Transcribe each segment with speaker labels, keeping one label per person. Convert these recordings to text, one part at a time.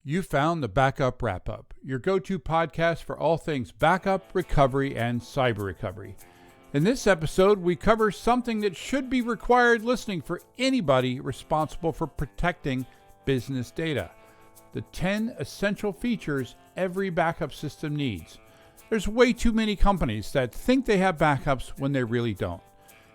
Speaker 1: You found the Backup Wrap-Up, your go-to podcast for all things backup, recovery, and cyber recovery. In this episode, we cover something that should be required listening for anybody responsible for protecting business data. The 10 essential features every backup system needs. There's way too many companies that think they have backups when they really don't.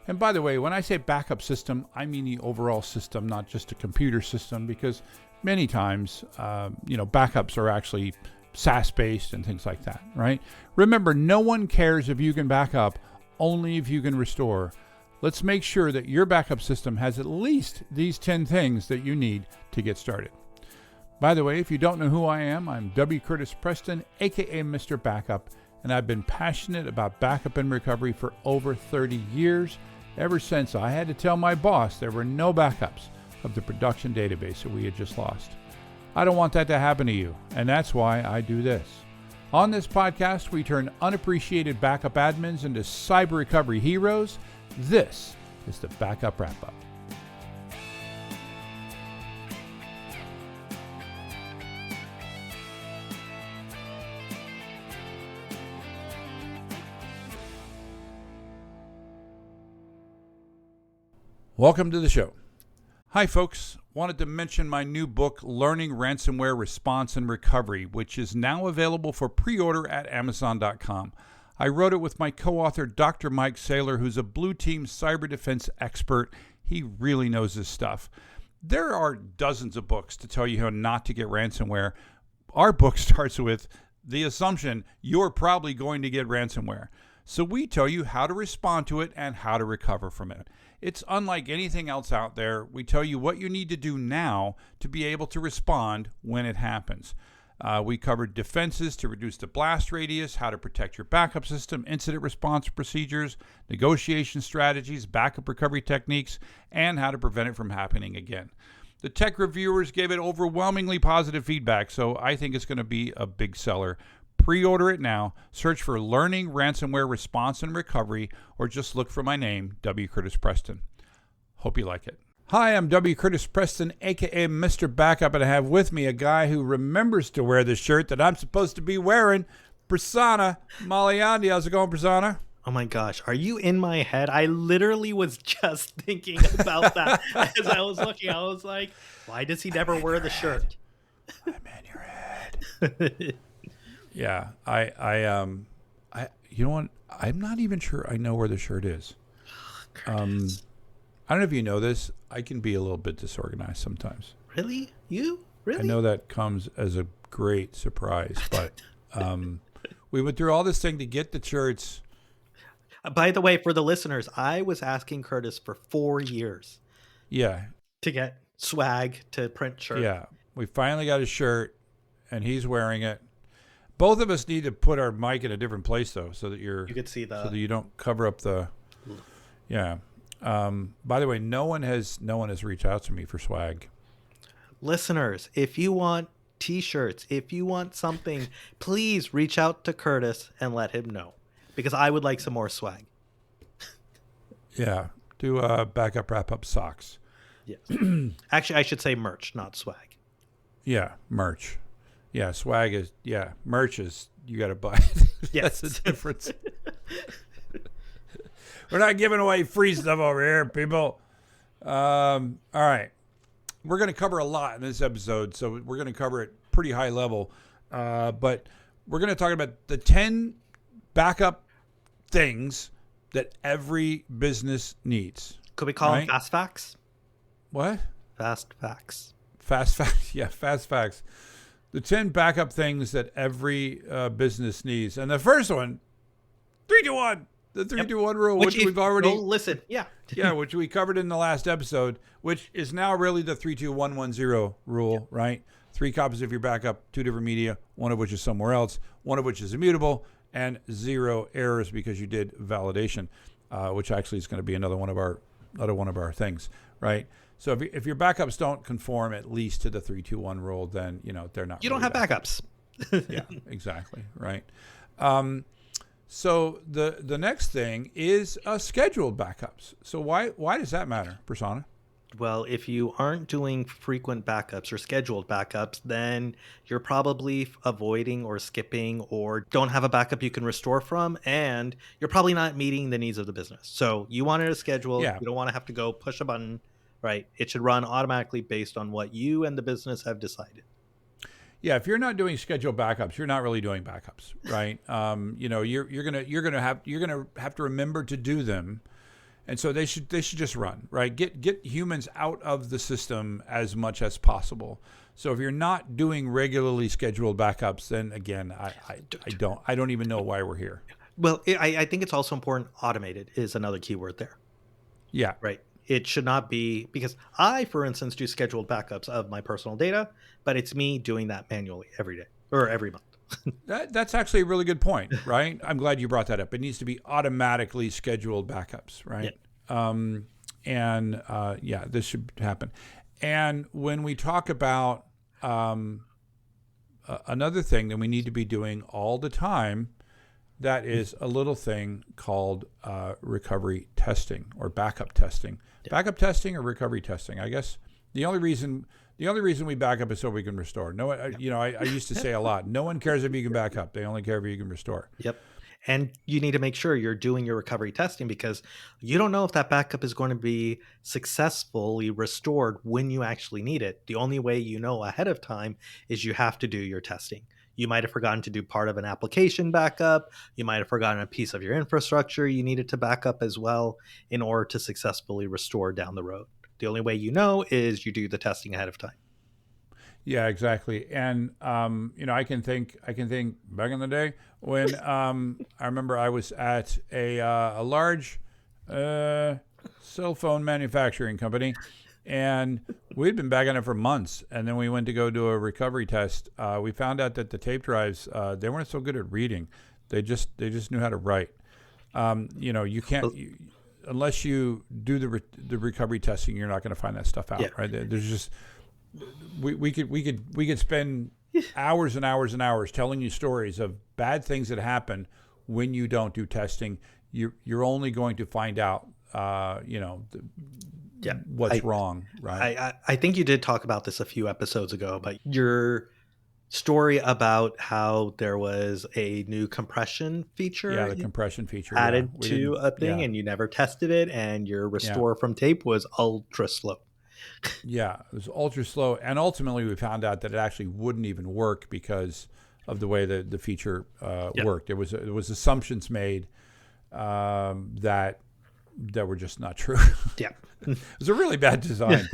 Speaker 1: And by the way, when I say backup system, I mean the overall system, not just a computer system, because many times, backups are actually SaaS-based and things like that, right? Remember, no one cares if you can back up, only if you can restore. Let's make sure that your backup system has at least these 10 things that you need to get started. By the way, if you don't know who I am, I'm W. Curtis Preston, aka Mr. Backup, and I've been passionate about backup and recovery for over 30 years, ever since I had to tell my boss there were no backups of the production database that we had just lost. I don't want that to happen to you, and that's why I do this. On this podcast, we turn unappreciated backup admins into cyber recovery heroes. This is the Backup Wrap-Up. Welcome to the show. Hi, folks. Wanted to mention my new book, Learning Ransomware Response and Recovery, which is now available for pre-order at Amazon.com. I wrote it with my co-author, Dr. Mike Saylor, who's a blue team cyber defense expert. He really knows his stuff. There are dozens of books to tell you how not to get ransomware. Our book starts with the assumption you're probably going to get ransomware. So we tell you how to respond to it and how to recover from it. It's unlike anything else out there. We tell you what you need to do now to be able to respond when it happens. We covered defenses to reduce the blast radius, how to protect your backup system, incident response procedures, negotiation strategies, backup recovery techniques, and how to prevent it from happening again. The tech reviewers gave it overwhelmingly positive feedback, so I think it's going to be a big seller. Pre-order it now. Search for Learning Ransomware Response and Recovery, or just look for my name, W. Curtis Preston. Hope you like it. Hi, I'm W. Curtis Preston, aka Mr. Backup, and I have with me a guy who remembers to wear the shirt that I'm supposed to be wearing, Prasanna Malaiyandi. How's it going, Prasanna?
Speaker 2: Oh my gosh, are you in my head? I literally was just thinking about that as I was looking. I was like, why does he never wear the shirt?
Speaker 1: I'm in your head. Yeah, I you know what? I'm not even sure I know where the shirt is. I don't know if you know this. I can be a little bit disorganized sometimes.
Speaker 2: Really? You? Really?
Speaker 1: I know that comes as a great surprise, but we went through all this thing to get the shirts.
Speaker 2: By the way, for the listeners, I was asking Curtis for 4 years.
Speaker 1: Yeah.
Speaker 2: To get swag to print shirt.
Speaker 1: Yeah. We finally got a shirt, and he's wearing it. Both of us need to put our mic in a different place, though, so that you
Speaker 2: could see the,
Speaker 1: so that you don't cover up the. Yeah. By the way, no one has reached out to me for swag.
Speaker 2: Listeners, if you want T-shirts, if you want something, please reach out to Curtis and let him know, because I would like some more swag.
Speaker 1: Yeah. Do Backup Wrap-Up socks.
Speaker 2: Yes. Actually, I should say merch, not swag.
Speaker 1: Yeah, merch. Yeah, swag is, merch is, you got to buy it.
Speaker 2: Yes.
Speaker 1: That's the difference. We're not giving away free stuff over here, people. All right. We're going to cover a lot in this episode, so we're going to cover it pretty high level. But we're going to talk about the 10 backup things that every business needs.
Speaker 2: Could we call them fast facts?
Speaker 1: What?
Speaker 2: Fast facts.
Speaker 1: Fast facts. Yeah, fast facts. The 10 backup things that every business needs. And the first one, 3-2-1. The 3-2-1 rule, which we've already...
Speaker 2: listen, yeah.
Speaker 1: Yeah, which we covered in the last episode, which is now really the 3-2-1-1-0 rule, yep. Right? 3 copies of your backup, 2 different media, one of which is somewhere else, one of which is immutable, and 0 errors because you did validation, which actually is going to be another one of our things, right? So if your backups don't conform at least to the 3-2-1 rule, then they're not.
Speaker 2: You don't have backups.
Speaker 1: Yeah, exactly, right. So the next thing is scheduled backups. So why does that matter, Prasanna?
Speaker 2: Well, if you aren't doing frequent backups or scheduled backups, then you're probably avoiding or skipping or don't have a backup you can restore from, and you're probably not meeting the needs of the business. So you wanted a schedule.
Speaker 1: Yeah.
Speaker 2: You don't want to have to go push a button, right? It should run automatically based on what you and the business have decided.
Speaker 1: Yeah, if you're not doing scheduled backups, you're not really doing backups, right? You're gonna have to remember to do them, and so they should just run, right? Get humans out of the system as much as possible. So if you're not doing regularly scheduled backups, then again, I don't even know why we're here.
Speaker 2: Well, I think it's also important. Automated is another keyword there.
Speaker 1: Yeah,
Speaker 2: right. It should not be, because I, for instance, do scheduled backups of my personal data, but it's me doing that manually every day or every month.
Speaker 1: That's actually a really good point, right? I'm glad you brought that up. It needs to be automatically scheduled backups, right? Yeah. This should happen. And when we talk about another thing that we need to be doing all the time, that is a little thing called recovery testing or backup testing. Yeah. Backup testing or recovery testing. I guess the only reason we back up is so we can restore. No, I used to say a lot. No one cares if you can back up. They only care if you can restore.
Speaker 2: Yep. And you need to make sure you're doing your recovery testing, because you don't know if that backup is going to be successfully restored when you actually need it. The only way you know ahead of time is you have to do your testing. You might have forgotten to do part of an application backup. You might have forgotten a piece of your infrastructure you needed to back up as well in order to successfully restore down the road. The only way you know is you do the testing ahead of time.
Speaker 1: Yeah, exactly. And I can think back in the day when I remember I was at a large cell phone manufacturing company, and we'd been backing it for months. And then we went to go do a recovery test. We found out that the tape drives, they weren't so good at reading. They just knew how to write. You can't unless you do the recovery testing, you're not going to find that stuff out, right? There's just we could spend hours and hours and hours telling you stories of bad things that happen when you don't do testing. You're only going to find out what's wrong, right?
Speaker 2: I think you did talk about this a few episodes ago, but your story about how there was a new compression feature.
Speaker 1: Yeah, the compression feature
Speaker 2: added to a thing, and you never tested it, and your restore from tape was ultra slow.
Speaker 1: Yeah, it was ultra slow, and ultimately we found out that it actually wouldn't even work because of the way the feature worked. There was assumptions made that were just not true.
Speaker 2: Yeah,
Speaker 1: it was a really bad design.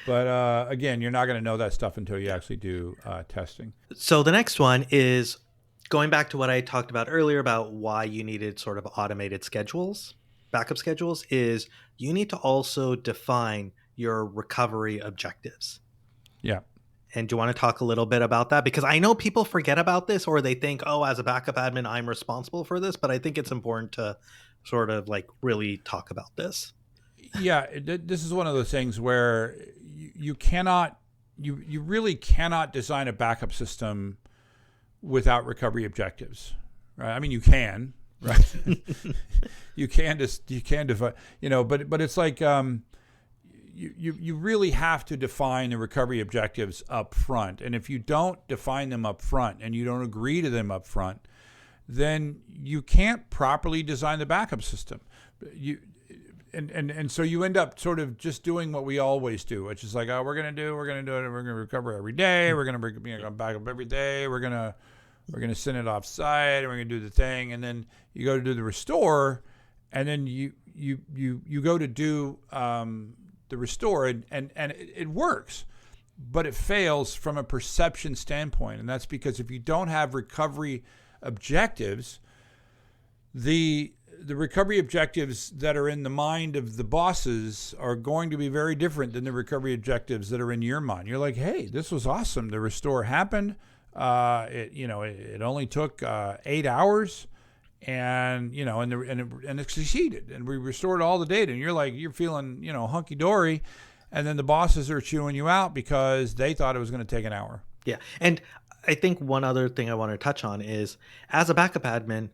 Speaker 1: But again, you're not going to know that stuff until you actually do testing.
Speaker 2: So the next one is going back to what I talked about earlier about why you needed sort of automated schedules, backup schedules, is you need to also define your recovery objectives.
Speaker 1: Yeah.
Speaker 2: And do you want to talk a little bit about that? Because I know people forget about this, or they think, oh, as a backup admin, I'm responsible for this. But I think it's important to sort of like really talk about this.
Speaker 1: Yeah, this is one of those things where you really cannot design a backup system without recovery objectives, right? I mean, you can, right? you can define, but it's like you really have to define the recovery objectives up front, and if you don't define them up front and you don't agree to them up front, then you can't properly design the backup system. And so you end up sort of just doing what we always do, which is like, oh, we're gonna do it, we're gonna recover every day, we're gonna back up every day, we're gonna send it off site, and we're gonna do the thing, and then you go to do the restore, and then you go to do the restore, and it works, but it fails from a perception standpoint, and that's because if you don't have recovery objectives, the recovery objectives that are in the mind of the bosses are going to be very different than the recovery objectives that are in your mind. You're like, hey, this was awesome. The restore happened. It only took 8 hours, and it succeeded, and we restored all the data. And you're feeling hunky dory, and then the bosses are chewing you out because they thought it was going to take an hour.
Speaker 2: Yeah, and I think one other thing I want to touch on is, as a backup admin,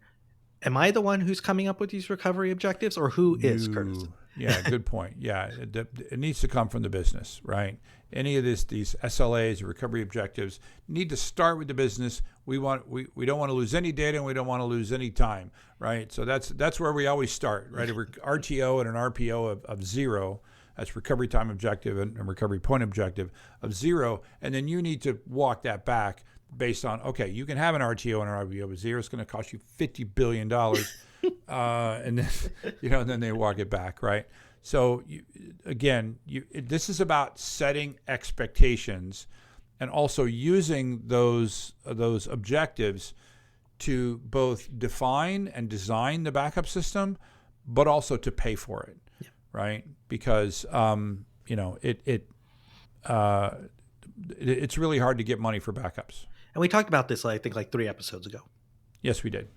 Speaker 2: am I the one who's coming up with these recovery objectives, or who is Curtis?
Speaker 1: Yeah, good point. Yeah, it needs to come from the business, right? Any of these SLAs or recovery objectives need to start with the business. We don't want to lose any data, and we don't want to lose any time, right? So that's where we always start, right? A RTO and an RPO of 0. That's recovery time objective and recovery point objective of 0. And then you need to walk that back based on, okay, you can have an RTO and an RPO of 0. It's going to cost you $50 billion. And then, and then they walk it back, right? So this is about setting expectations and also using those objectives to both define and design the backup system, but also to pay for it, right? Because it's really hard to get money for backups.
Speaker 2: And we talked about this, I think, like 3 episodes ago.
Speaker 1: Yes, we did.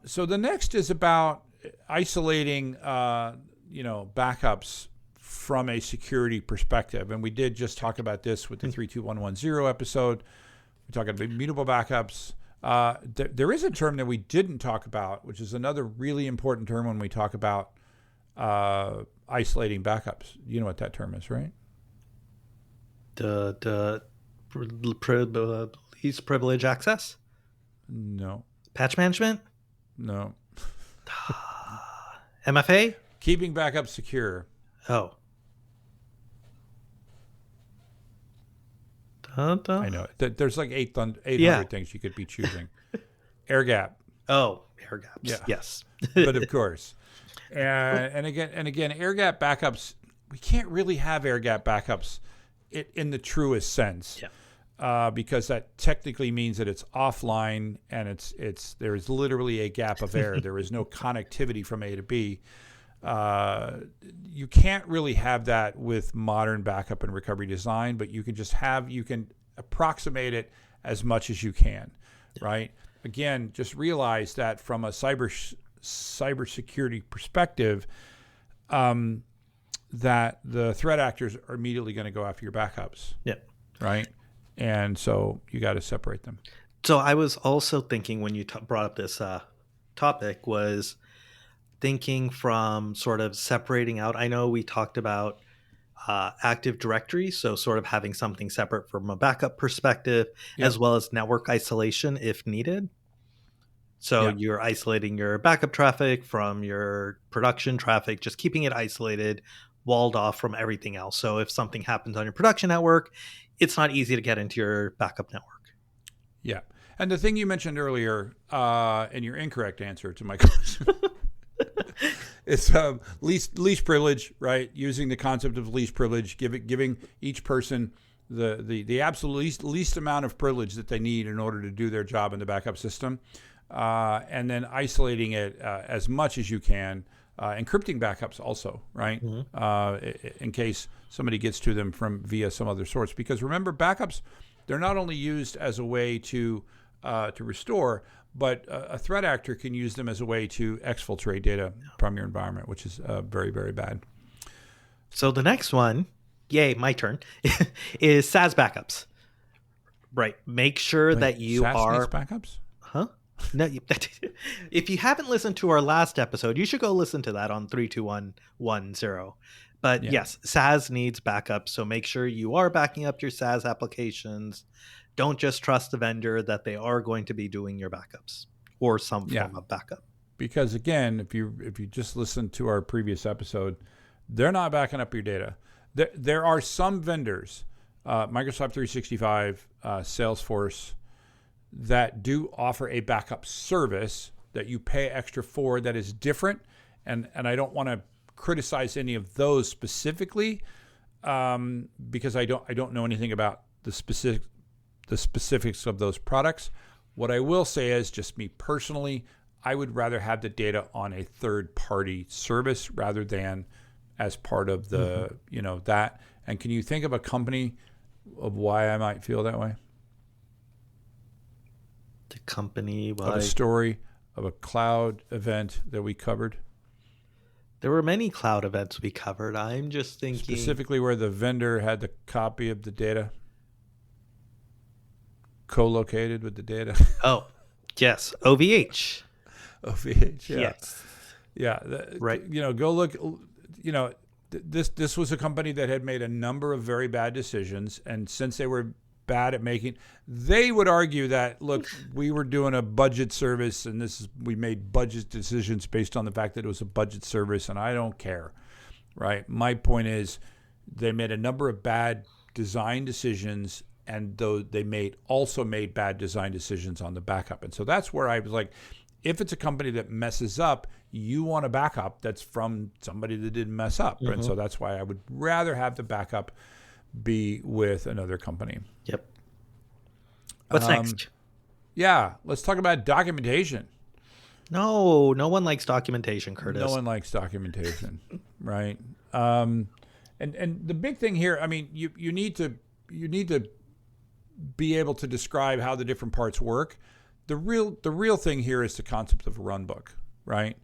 Speaker 1: So the next is about isolating, backups from a security perspective. And we did just talk about this with the 32110 episode. We talked about immutable backups. There is a term that we didn't talk about, which is another really important term when we talk about isolating backups. You know what that term is, right?
Speaker 2: The least privilege access?
Speaker 1: No.
Speaker 2: Patch management?
Speaker 1: No.
Speaker 2: MFA?
Speaker 1: Keeping backups secure.
Speaker 2: Oh.
Speaker 1: I know. There's like 800 things you could be choosing. Air gap.
Speaker 2: Oh, air gaps.
Speaker 1: Yeah.
Speaker 2: Yes.
Speaker 1: But of course. And again, air gap backups, we can't really have air gap backups in the truest sense.
Speaker 2: Yeah.
Speaker 1: Because that technically means that it's offline and there is literally a gap of air. There is no connectivity from A to B. You can't really have that with modern backup and recovery design, but you can approximate it as much as you can, right? Again, just realize that from a cybersecurity perspective, that the threat actors are immediately going to go after your backups.
Speaker 2: Yeah.
Speaker 1: Right. And so you got to separate them.
Speaker 2: So I was also thinking when you brought up this topic was thinking from sort of separating out. I know we talked about Active Directory, so sort of having something separate from a backup perspective, as well as network isolation if needed. So you're isolating your backup traffic from your production traffic, just keeping it isolated, walled off from everything else. So if something happens on your production network, it's not easy to get into your backup network.
Speaker 1: Yeah. And the thing you mentioned earlier in your incorrect answer to my question is least privilege, right? Using the concept of least privilege, giving each person the absolute least amount of privilege that they need in order to do their job in the backup system. And then isolating it as much as you can, encrypting backups also, right? Mm-hmm. In case somebody gets to them via some other source. Because remember, backups, they're not only used as a way to restore, but a threat actor can use them as a way to exfiltrate data from your environment, which is very, very bad.
Speaker 2: So the next one, yay, my turn, is SaaS backups. Right. Make sure that you
Speaker 1: SaaS
Speaker 2: are...
Speaker 1: needs backups?
Speaker 2: Huh? No, if you haven't listened to our last episode, you should go listen to that on 32110. But yes, SaaS needs backup. So make sure you are backing up your SaaS applications. Don't just trust the vendor that they are going to be doing your backups or some form of backup.
Speaker 1: Because again, if you just listen to our previous episode, they're not backing up your data. There are some vendors, Microsoft 365, Salesforce, that do offer a backup service that you pay extra for that is different. And I don't want to criticize any of those specifically because I don't know anything about the specifics of those products. What I will say is, just me personally, I would rather have the data on a third-party service rather than as part of the, that. And can you think of a company of why I might feel that way?
Speaker 2: The company,
Speaker 1: of a story of a cloud event that we covered.
Speaker 2: There were many cloud events we covered. I'm just thinking
Speaker 1: specifically where the vendor had the copy of the data co-located with the data.
Speaker 2: Oh, yes, OVH.
Speaker 1: OVH, yeah.
Speaker 2: Yes.
Speaker 1: Yeah.
Speaker 2: Right.
Speaker 1: Go look, this was a company that had made a number of very bad decisions. And since they were bad at they would argue that, look, we were doing a budget service and we made budget decisions based on the fact that it was a budget service, and I don't care. Right. My point is they made a number of bad design decisions, and though they also made bad design decisions on the backup. And so that's where I was like, if it's a company that messes up, you want a backup that's from somebody that didn't mess up. And so that's why I would rather have the backup be with another company.
Speaker 2: Yep. What's next?
Speaker 1: Yeah, let's talk about documentation.
Speaker 2: No one likes documentation, Curtis.
Speaker 1: No one likes documentation, right? And the big thing here, I mean, you need to be able to describe how the different parts work. The real thing here is the concept of a run book, right?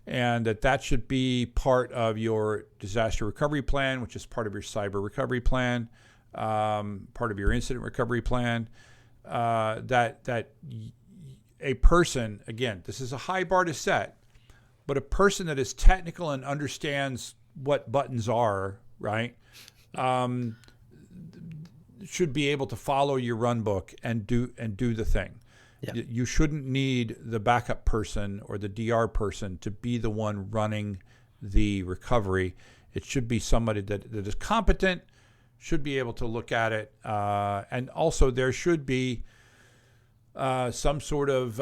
Speaker 1: And that should be part of your disaster recovery plan, which is part of your cyber recovery plan, part of your incident recovery plan. That a person, again, this is a high bar to set, but a person that is technical and understands what buttons are, right, should be able to follow your run book and do the thing. Yeah. You shouldn't need the backup person or the DR person to be the one running the recovery. It should be somebody that is competent, should be able to look at it. And also there should be some sort of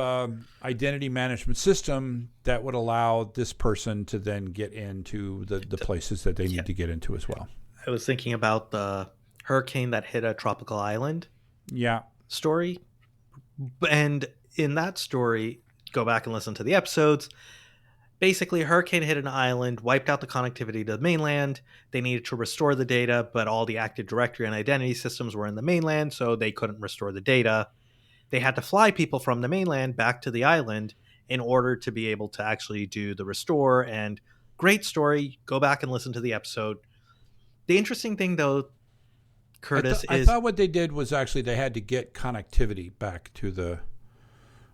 Speaker 1: identity management system that would allow this person to then get into the places that they need to get into as well.
Speaker 2: I was thinking about the hurricane that hit a tropical island story. And in that story, go back and listen to the episodes. Basically, a hurricane hit an island, wiped out the connectivity to the mainland. They needed to restore the data, but all the Active Directory and identity systems were in the mainland, so they couldn't restore the data. They had to fly people from the mainland back to the island in order to be able to actually do the restore. And great story. Go back and listen to the episode. The interesting thing, though, Curtis,
Speaker 1: I thought what they did was actually they had to get connectivity back to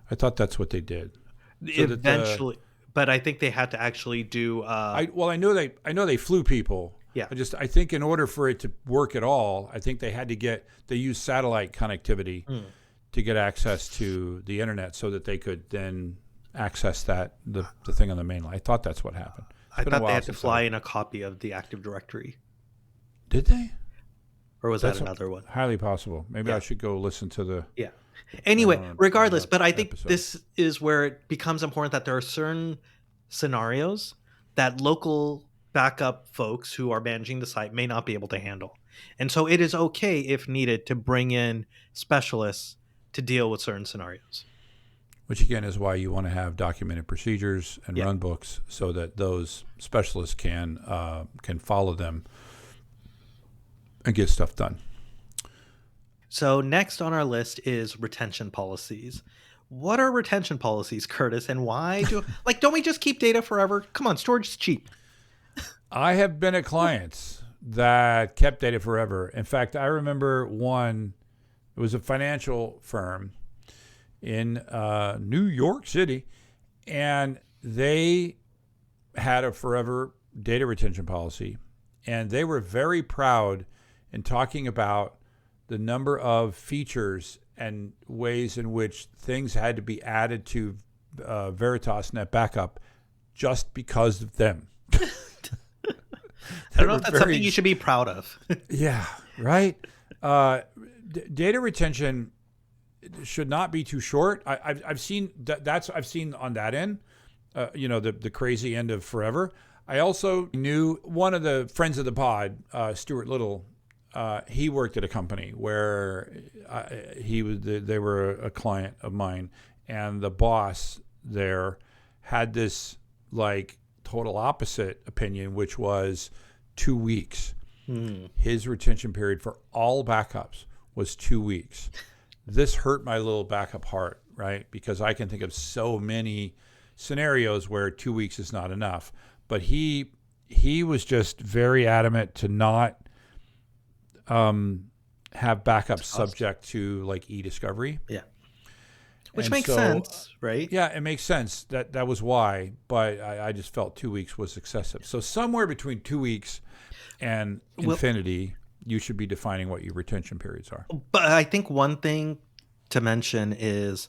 Speaker 1: I thought that's what they did.
Speaker 2: So eventually, but I think they had to actually do.
Speaker 1: I know they flew people.
Speaker 2: Yeah.
Speaker 1: I think in order for it to work at all, I think they used satellite connectivity to get access to the internet so that they could then access the thing on the mainland. I thought that's what happened.
Speaker 2: I thought they had to fly in a copy of the Active Directory.
Speaker 1: Did they?
Speaker 2: Or was that another one?
Speaker 1: Highly possible. Maybe I should go listen to the...
Speaker 2: Yeah. Anyway, regardless, but I think this is where it becomes important that there are certain scenarios that local backup folks who are managing the site may not be able to handle. And so it is okay, if needed, to bring in specialists to deal with certain scenarios.
Speaker 1: Which, again, is why you want to have documented procedures and run books so that those specialists can follow them and get stuff done.
Speaker 2: So next on our list is retention policies. What are retention policies, Curtis, and why don't we just keep data forever? Come on, storage is cheap.
Speaker 1: I have been at clients that kept data forever. In fact, I remember one, it was a financial firm in New York City, and they had a forever data retention policy, and they were very proud in talking about the number of features and ways in which things had to be added to Veritas Net Backup just because of them.
Speaker 2: I don't know if that's something you should be proud of.
Speaker 1: Yeah, right? Data retention should not be too short. I've seen I've seen on that end, the crazy end of forever. I also knew one of the friends of the pod, Stuart Little. He worked at a company where they were a client of mine, and the boss there had this like total opposite opinion, which was 2 weeks. His retention period for all backups was 2 weeks. This hurt my little backup heart, right? Because I can think of so many scenarios where 2 weeks is not enough. But he was just very adamant to not have backups subject to like e-discovery.
Speaker 2: Yeah. Which
Speaker 1: And
Speaker 2: makes
Speaker 1: so,
Speaker 2: sense, right?
Speaker 1: yeah, it makes sense. That was why, but I just felt 2 weeks was excessive. So somewhere between 2 weeks and
Speaker 2: Well,
Speaker 1: infinity, you should be defining what your retention periods are.
Speaker 2: but I think one thing to mention is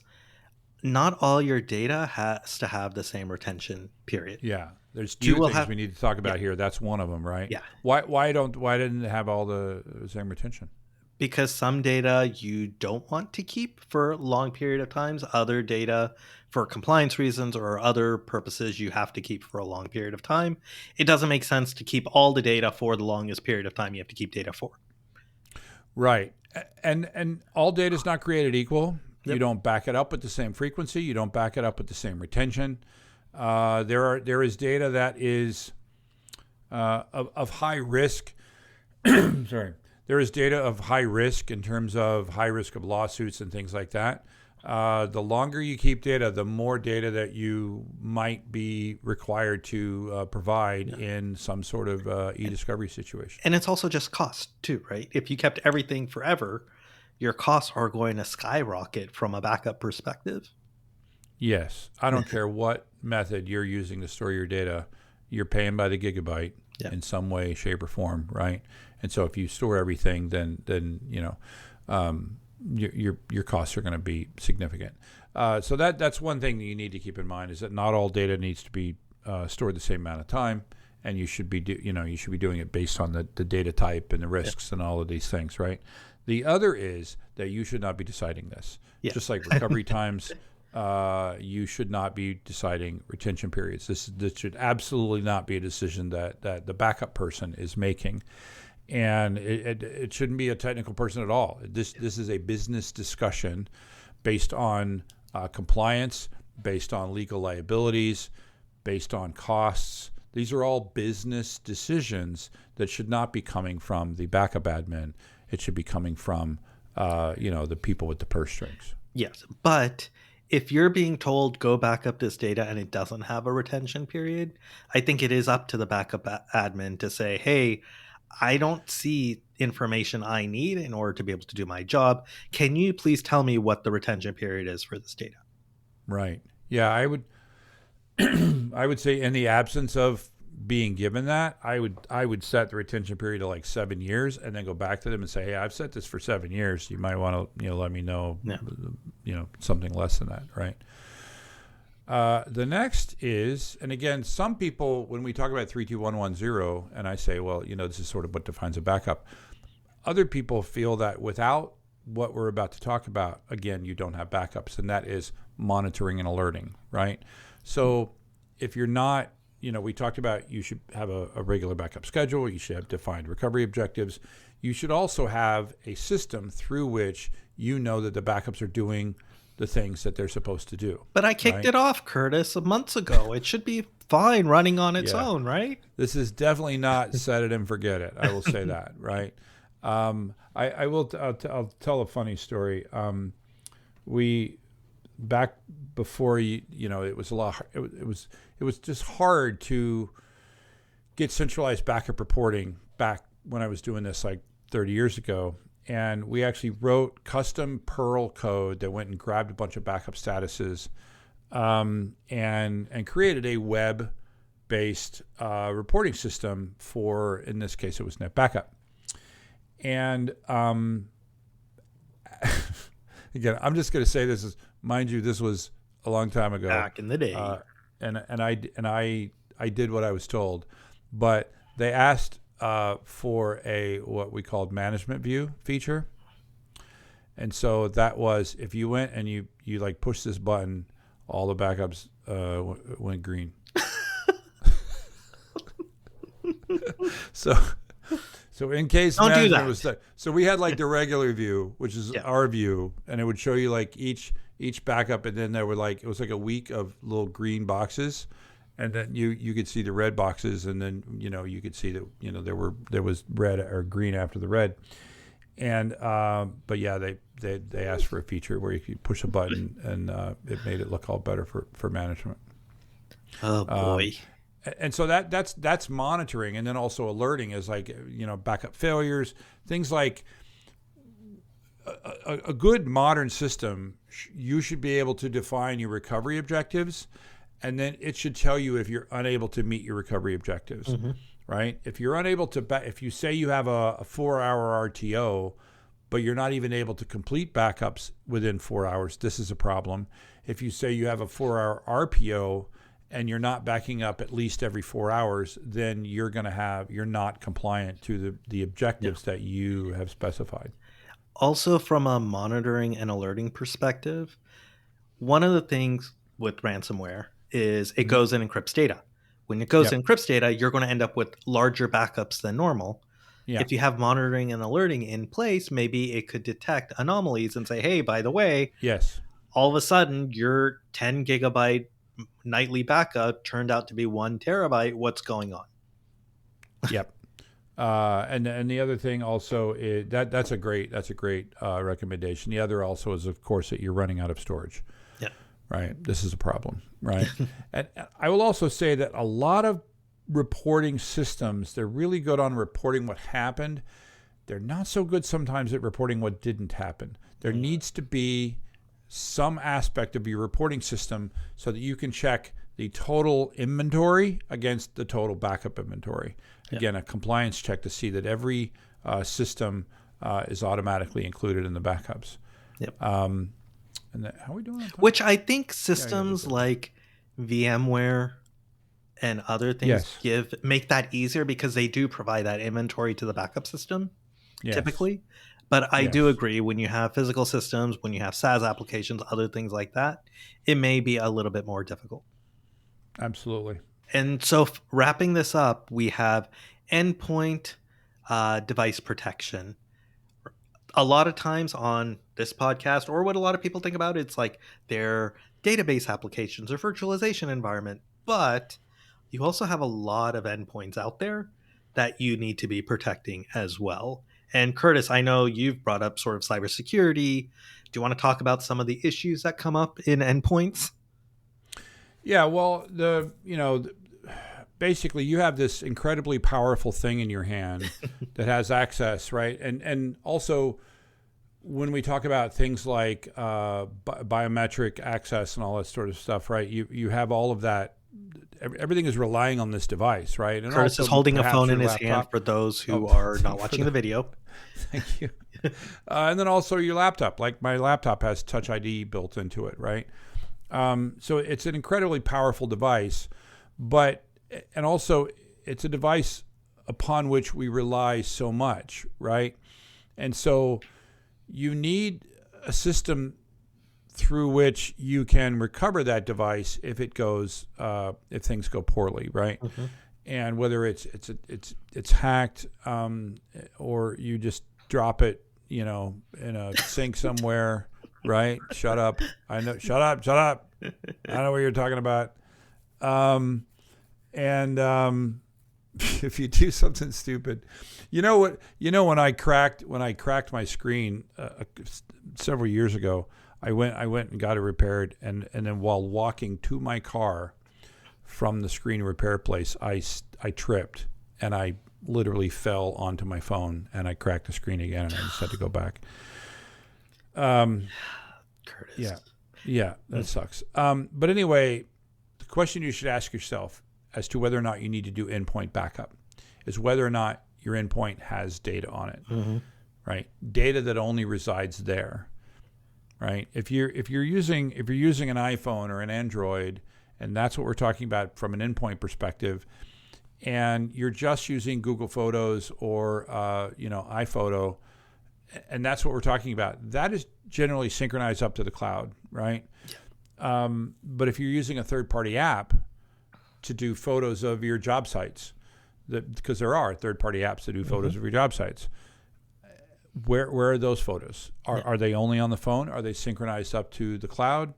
Speaker 2: not all your data has to have the same retention period.
Speaker 1: Yeah, there's
Speaker 2: You
Speaker 1: two
Speaker 2: will
Speaker 1: things
Speaker 2: have,
Speaker 1: we need to talk
Speaker 2: yeah,
Speaker 1: about here. That's one of them, right?
Speaker 2: yeah,
Speaker 1: Why didn't it have all the same retention?
Speaker 2: because some data you don't want to keep for a long period of times. Other data, for compliance reasons or other purposes, you have to keep for a long period of time. It doesn't make sense to keep all the data for the longest period of time you have to keep data for.
Speaker 1: Right. And all data is not created equal.
Speaker 2: Yep.
Speaker 1: You don't back it up with the same frequency. You don't back it up with the same retention. There is data that is of high risk. Sorry. There is data of high risk in terms of high risk of lawsuits and things like that. The longer you keep data, the more data that you might be required to provide in some sort of e-discovery situation.
Speaker 2: And it's also just cost too, right? If you kept everything forever, your costs are going to skyrocket from a backup perspective.
Speaker 1: Yes. I don't care what method you're using to store your data, you're paying by the gigabyte in some way, shape, or form, right? And so if you store everything, then you know, your costs are going to be significant. So that's one thing that you need to keep in mind, is that not all data needs to be stored the same amount of time, and you should be doing it based on the data type and the risks and all of these things, right? The other is that you should not be deciding this. Just like recovery times, you should not be deciding retention periods. This should absolutely not be a decision that the backup person is making. And it shouldn't be a technical person at all. This is a business discussion based on compliance, based on legal liabilities, based on costs. These are all business decisions that should not be coming from the backup admin. It should be coming from the people with the purse strings.
Speaker 2: Yes, but if you're being told go back up this data and it doesn't have a retention period, I think it is up to the backup admin to say, hey, I don't see information I need in order to be able to do my job. Can you please tell me what the retention period is for this data?
Speaker 1: Right. Yeah, I would I would say in the absence of being given that, I would set the retention period to like 7 years and then go back to them and say, hey, I've set this for 7 years. You might want to let me know something less than that, right? The next is, and again, some people, when we talk about 32110, and I say, well, this is sort of what defines a backup. Other people feel that without what we're about to talk about, again, you don't have backups, and that is monitoring and alerting, right? So if you're not, we talked about you should have a regular backup schedule. You should have defined recovery objectives. You should also have a system through which you know that the backups are doing the things that they're supposed to do.
Speaker 2: But I kicked it off, Curtis, months ago. It should be fine running on its own, right?
Speaker 1: This is definitely not set it and forget it. I will say that, right? I'll tell a funny story. We back before it was a lot. It was just hard to get centralized backup reporting back when I was doing this like 30 years ago. And we actually wrote custom Perl code that went and grabbed a bunch of backup statuses and created a web-based reporting system for, in this case, it was NetBackup. And again, I'm just going to say this is, mind you, this was a long time ago.
Speaker 2: Back in the day.
Speaker 1: And I did what I was told, but they asked for a what we called management view feature. And so that was, if you went and you like push this button, all the backups went green. So in case
Speaker 2: don't do that.
Speaker 1: Was stuck. So we had like the regular view, which is our view, and it would show you like each backup, and then there were like, it was like a week of little green boxes. And then you could see the red boxes, and then you could see that there was red or green after the red, and but yeah, they asked for a feature where you could push a button and it made it look all better for management.
Speaker 2: Oh boy!
Speaker 1: And so that's monitoring, and then also alerting is like backup failures, things like a good modern system, you should be able to define your recovery objectives, and then it should tell you if you're unable to meet your recovery objectives, right? If you're unable to, if you say you have a 4-hour RTO, but you're not even able to complete backups within 4 hours, this is a problem. If you say you have a 4-hour RPO and you're not backing up at least every 4 hours, then you're not compliant to the objectives that you have specified.
Speaker 2: Also, from a monitoring and alerting perspective, one of the things with ransomware is it goes and encrypts data. When it goes and encrypts data, you're going to end up with larger backups than normal. Yeah. If you have monitoring and alerting in place, maybe it could detect anomalies and say, hey, by the way, all of a sudden your 10 gigabyte nightly backup turned out to be 1 terabyte. What's going on?
Speaker 1: Yep. And the other thing also is that's a great recommendation. The other also is, of course, that you're running out of storage.
Speaker 2: Yeah.
Speaker 1: Right. This is a problem. Right. And I will also say that a lot of reporting systems, they're really good on reporting what happened. They're not so good sometimes at reporting what didn't happen. There needs to be some aspect of your reporting system so that you can check the total inventory against the total backup inventory. Again, a compliance check to see that every system is automatically included in the backups.
Speaker 2: Yep.
Speaker 1: And how are we doing?
Speaker 2: Which I think systems like VMware and other things make that easier because they do provide that inventory to the backup system typically. But I do agree, when you have physical systems, when you have SaaS applications, other things like that, it may be a little bit more difficult.
Speaker 1: Absolutely.
Speaker 2: And so wrapping this up, we have endpoint device protection. A lot of times on this podcast, or what a lot of people think about, it's like their database applications or virtualization environment. But you also have a lot of endpoints out there that you need to be protecting as well. And Curtis, I know you've brought up sort of cybersecurity. Do you want to talk about some of the issues that come up in endpoints?
Speaker 1: Yeah, well, basically you have this incredibly powerful thing in your hand that has access, right? And also when we talk about things like biometric access and all that sort of stuff, right? You have all of that. Everything is relying on this device, right? And
Speaker 2: Curtis is holding a phone in his hand for those who are not watching the video.
Speaker 1: Thank you. And then also your laptop. Like my laptop has Touch ID built into it, right? So it's an incredibly powerful device, and also it's a device upon which we rely so much, right? And so you need a system through which you can recover that device if if things go poorly, right? Mm-hmm. And whether it's hacked, or you just drop it, in a sink somewhere, right? Shut up! I know. Shut up! I know what you're talking about. If you do something stupid, when I cracked my screen several years ago. I went and got it repaired, and then while walking to my car from the screen repair place, I tripped and I literally fell onto my phone and I cracked the screen again, and I just had to go back.
Speaker 2: Curtis.
Speaker 1: Yeah, that sucks. But anyway, the question you should ask yourself as to whether or not you need to do endpoint backup is whether or not your endpoint has data on it, right? Data that only resides there. Right. If you're using an iPhone or an Android, and that's what we're talking about from an endpoint perspective, and you're just using Google Photos or iPhoto, and that's what we're talking about, that is generally synchronized up to the cloud, right? Yeah. But if you're using a third-party app to do photos of your job sites, because there are third-party apps that do photos of your job sites. Where are those photos? Are they only on the phone? Are they synchronized up to the cloud?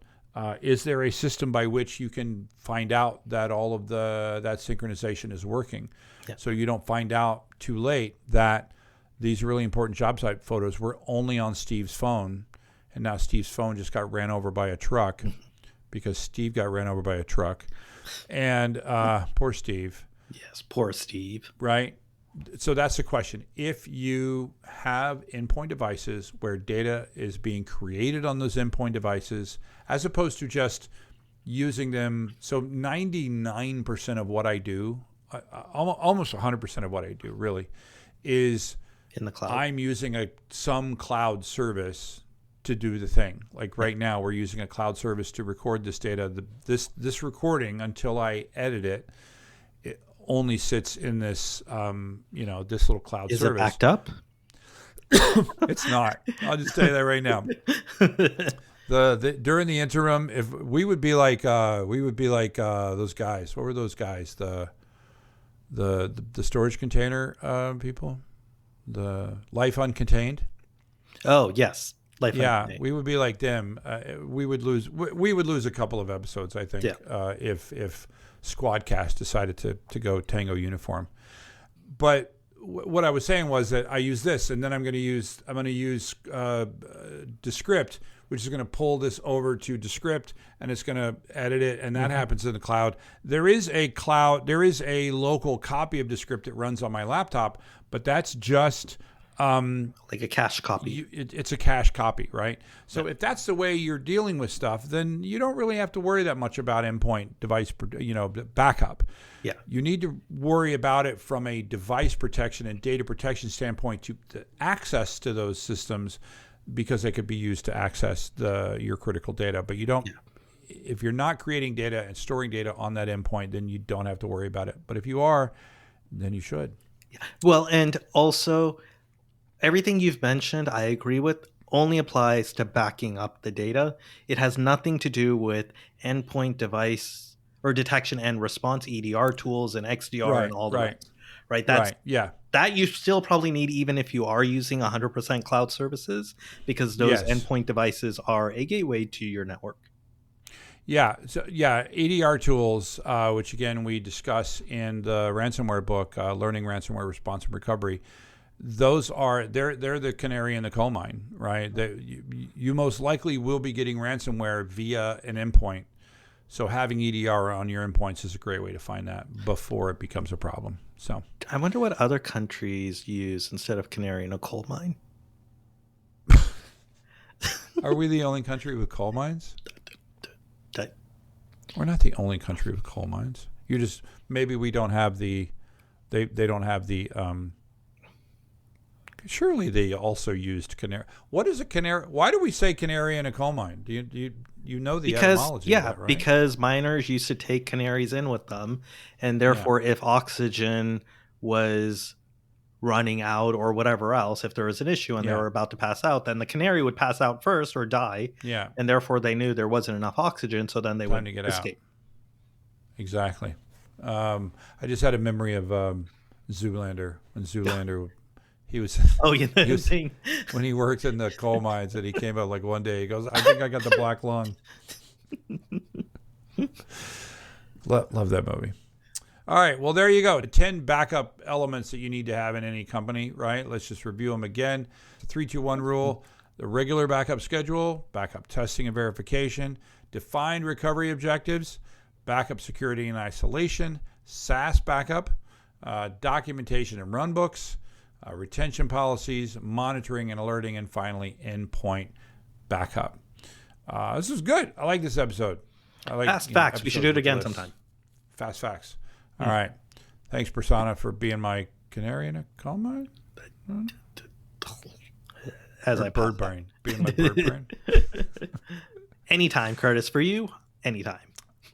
Speaker 1: Is there a system by which you can find out that all of that synchronization is working? Yeah. So you don't find out too late that these really important job site photos were only on Steve's phone, and now Steve's phone just got ran over by a truck because Steve got ran over by a truck. And poor Steve.
Speaker 2: Yes, poor Steve.
Speaker 1: Right? So that's the question. If you have endpoint devices where data is being created on those endpoint devices, as opposed to just using them, so 99% of what I do, almost 100% of what I do really, is
Speaker 2: in the cloud.
Speaker 1: I'm using some cloud service to do the thing. Like right now, we're using a cloud service to record this data. This recording, until I edit it, only sits in this, this little cloud service.
Speaker 2: Is it backed up?
Speaker 1: It's not. I'll just tell you that right now. During the interim, if we would be like those guys. What were those guys? The storage container people, the Life Uncontained.
Speaker 2: Oh yes, Life Uncontained.
Speaker 1: We would be like them. We would lose a couple of episodes, I think, if Squadcast decided to go Tango uniform. But what I was saying was that I use this, and then I'm going to use Descript, which is going to pull this over to Descript, and it's going to edit it, and that happens in the cloud. There is a local copy of Descript that runs on my laptop, but that's just
Speaker 2: like a cache copy.
Speaker 1: It's a cache copy, right? So if that's the way you're dealing with stuff, then you don't really have to worry that much about endpoint device, backup.
Speaker 2: Yeah.
Speaker 1: You need to worry about it from a device protection and data protection standpoint to access to those systems, because they could be used to access your critical data. But you don't. Yeah. If you're not creating data and storing data on that endpoint, then you don't have to worry about it. But if you are, then you should.
Speaker 2: Yeah. Well, and also, everything you've mentioned, I agree with, only applies to backing up the data. It has nothing to do with endpoint device or detection and response, EDR tools and XDR and all that. Right. That you still probably need, even if you are using 100% cloud services, because those endpoint devices are a gateway to your network.
Speaker 1: Yeah. So EDR tools, which again we discuss in the ransomware book, Learning Ransomware Response and Recovery. They're the canary in the coal mine, right? You most likely will be getting ransomware via an endpoint. So having EDR on your endpoints is a great way to find that before it becomes a problem. So
Speaker 2: I wonder what other countries use instead of canary in a coal mine.
Speaker 1: Are we the only country with coal mines? We're not the only country with coal mines. Maybe we don't have they don't have the. Surely they also used canary. What is a canary? Why do we say canary in a coal mine? Do you know the etymology of that, right?
Speaker 2: Because miners used to take canaries in with them, and therefore if oxygen was running out or whatever else, if there was an issue and they were about to pass out, then the canary would pass out first or die. Yeah. And therefore they knew there wasn't enough oxygen, so then they would escape.
Speaker 1: Exactly. I just had a memory of Zoolander. When Zoolander he was when he worked in the coal mines, and he came out like one day, he goes, I think I got the black lung. Love that movie. All right, well, there you go. 10 backup elements that you need to have in any company, right? Let's just review them again. The 3-2-1 rule, the regular backup schedule, backup testing and verification, defined recovery objectives, backup security and isolation, SaaS backup, documentation and runbooks, retention policies, monitoring and alerting, and finally, endpoint backup. This is good. I like this episode.
Speaker 2: Fast facts. We should do it again sometime.
Speaker 1: Fast facts. All right. Thanks, Prasanna, for being my canary in a coal mine. Bird brain. Being my bird brain.
Speaker 2: Anytime, Curtis. For you, anytime.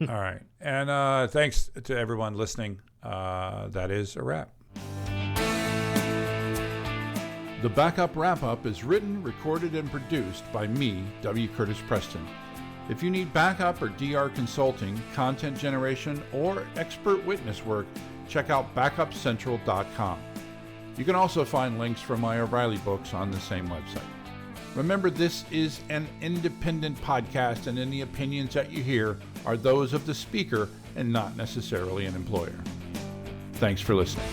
Speaker 1: All right. And thanks to everyone listening. That is a wrap. The Backup Wrap-Up is written, recorded, and produced by me, W. Curtis Preston. If you need backup or DR consulting, content generation, or expert witness work, check out backupcentral.com. You can also find links for my O'Reilly books on the same website. Remember, this is an independent podcast, and any opinions that you hear are those of the speaker and not necessarily an employer. Thanks for listening.